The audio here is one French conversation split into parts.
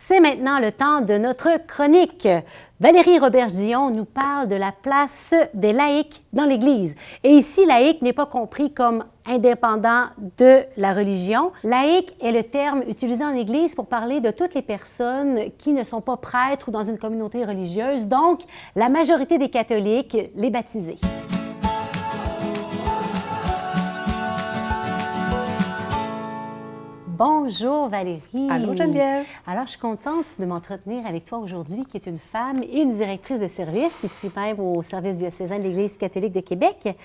C'est maintenant le temps de notre chronique. Valérie Robert-Gillon nous parle de la place des laïcs dans l'Église. Et ici, laïc n'est pas compris comme indépendant de la religion. Laïc est le terme utilisé en Église pour parler de toutes les personnes qui ne sont pas prêtres ou dans une communauté religieuse, donc la majorité des catholiques, les baptisés. Bonjour Valérie. Allô Geneviève. Alors, je suis contente de m'entretenir avec toi aujourd'hui, qui est une femme et une directrice de service, ici même au service diocésain de l'Église catholique de Québec.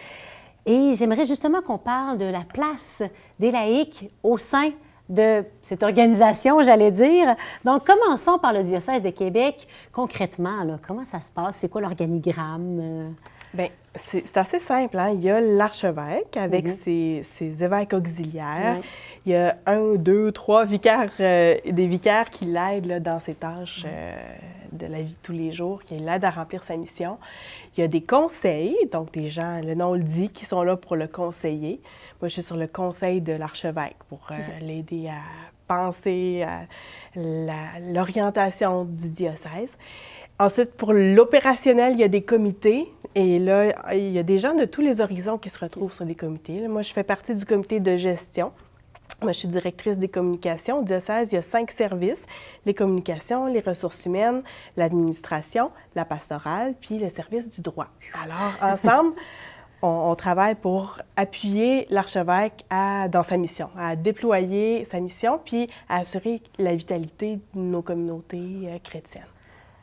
Et j'aimerais justement qu'on parle de la place des laïcs au sein de cette organisation, j'allais dire. Donc, commençons par le diocèse de Québec. Concrètement, là, comment ça se passe? C'est quoi l'organigramme? Bien, c'est assez simple. Hein? Il y a l'archevêque avec ses évêques auxiliaires. Oui. Il y a 1, 2, 3 vicaires, des vicaires qui l'aident là, dans ses tâches de la vie de tous les jours, qui l'aident à remplir sa mission. Il y a des conseils, donc des gens, le nom le dit, qui sont là pour le conseiller. Moi, je suis sur le conseil de l'archevêque pour l'aider à penser à l'orientation du diocèse. Ensuite, pour l'opérationnel, il y a des comités. Et là, il y a des gens de tous les horizons qui se retrouvent sur les comités. Là, moi, je fais partie du comité de gestion. Moi, je suis directrice des communications. Au diocèse, il y a 5 services: les communications, les ressources humaines, l'administration, la pastorale, puis le service du droit. Alors, ensemble, on travaille pour appuyer l'archevêque dans sa mission, à déployer sa mission, puis à assurer la vitalité de nos communautés chrétiennes.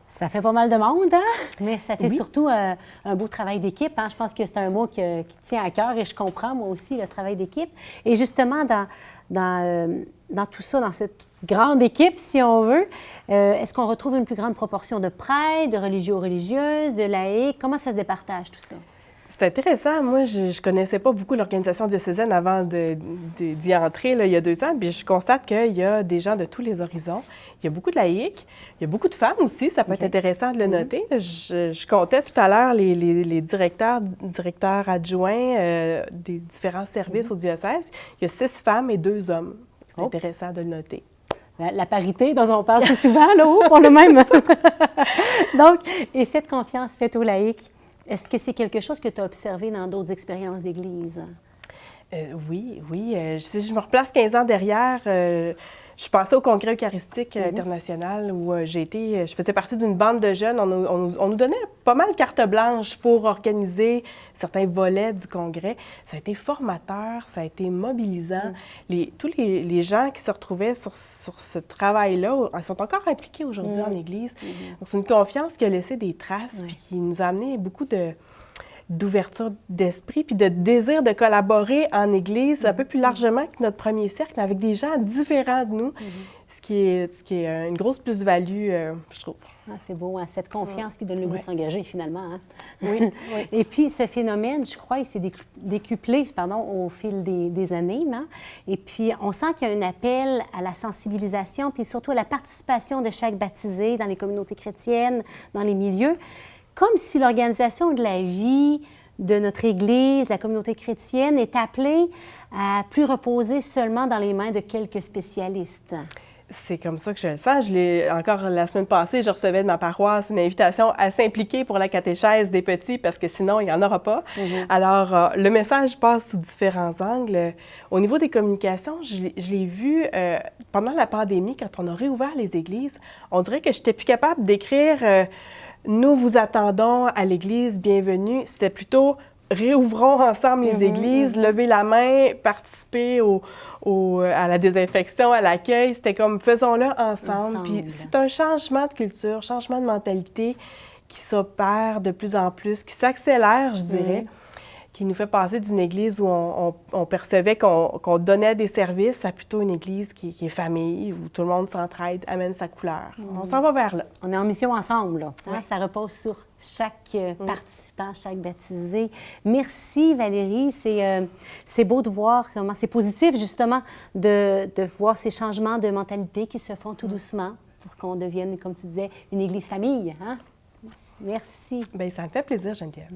Ça fait pas mal de monde, hein? Mais ça fait Oui. surtout un beau travail d'équipe. Hein? Je pense que c'est un mot qui tient à cœur et je comprends, moi aussi, le travail d'équipe. Et justement, dans tout ça, dans cette grande équipe, si on veut, est-ce qu'on retrouve une plus grande proportion de prêtres, de religieux-religieuses, de laïcs? Comment ça se départage, tout ça? C'est intéressant. Moi, je ne connaissais pas beaucoup l'organisation diocésaine avant d'y entrer là, il y a 2 ans. Puis je constate qu'il y a des gens de tous les horizons. Il y a beaucoup de laïcs. Il y a beaucoup de femmes aussi. Ça peut être intéressant de le noter. Je comptais tout à l'heure les directeurs adjoints des différents services au diocèse. Il y a 6 femmes et 2 hommes. C'est intéressant de le noter. La parité dont on parle si souvent, là, pour le même. Donc, et cette confiance faite aux laïcs, est-ce que c'est quelque chose que tu as observé dans d'autres expériences d'Église? Oui. Si je me replace 15 ans derrière, je suis passée au Congrès eucharistique international où je faisais partie d'une bande de jeunes. On nous donnait pas mal carte blanche pour organiser certains volets du Congrès. Ça a été formateur, ça a été mobilisant. Tous les gens qui se retrouvaient sur ce travail-là sont encore impliqués aujourd'hui en Église. Donc, c'est une confiance qui a laissé des traces puis qui nous a amené beaucoup d'ouverture d'esprit puis de désir de collaborer en Église un peu plus largement que notre premier cercle, avec des gens différents de nous, ce qui est une grosse plus-value, je trouve. Ah, c'est beau, hein? Cette confiance qui donne le goût de s'engager, finalement. Hein? Oui. Et puis, ce phénomène, je crois, il s'est décuplé au fil des années. Hein? Et puis, on sent qu'il y a un appel à la sensibilisation, puis surtout à la participation de chaque baptisé dans les communautés chrétiennes, dans les milieux, comme si l'organisation de la vie de notre Église, la communauté chrétienne, est appelée à plus reposer seulement dans les mains de quelques spécialistes. C'est comme ça que je le sens. Encore la semaine passée, je recevais de ma paroisse une invitation à s'impliquer pour la catéchèse des petits parce que sinon, il n'y en aura pas. Alors, le message passe sous différents angles. Au niveau des communications, je l'ai vu pendant la pandémie, quand on a réouvert les églises, on dirait que je n'étais plus capable d'écrire nous vous attendons à l'Église, bienvenue. C'était plutôt réouvrons ensemble les églises, levez la main, participez à la désinfection, à l'accueil. C'était comme faisons-le ensemble. Puis c'est un changement de culture, changement de mentalité qui s'opère de plus en plus, qui s'accélère, je dirais, qui nous fait passer d'une église où on percevait qu'on donnait des services à plutôt une église qui est famille, où tout le monde s'entraide, amène sa couleur. On s'en va vers là. On est en mission ensemble, là. Hein? Ça repose sur chaque participant, chaque baptisé. Merci Valérie, c'est beau de voir comment c'est positif justement de voir ces changements de mentalité qui se font tout doucement pour qu'on devienne, comme tu disais, une église famille. Hein? Merci. Bien, ça me fait plaisir, Geneviève.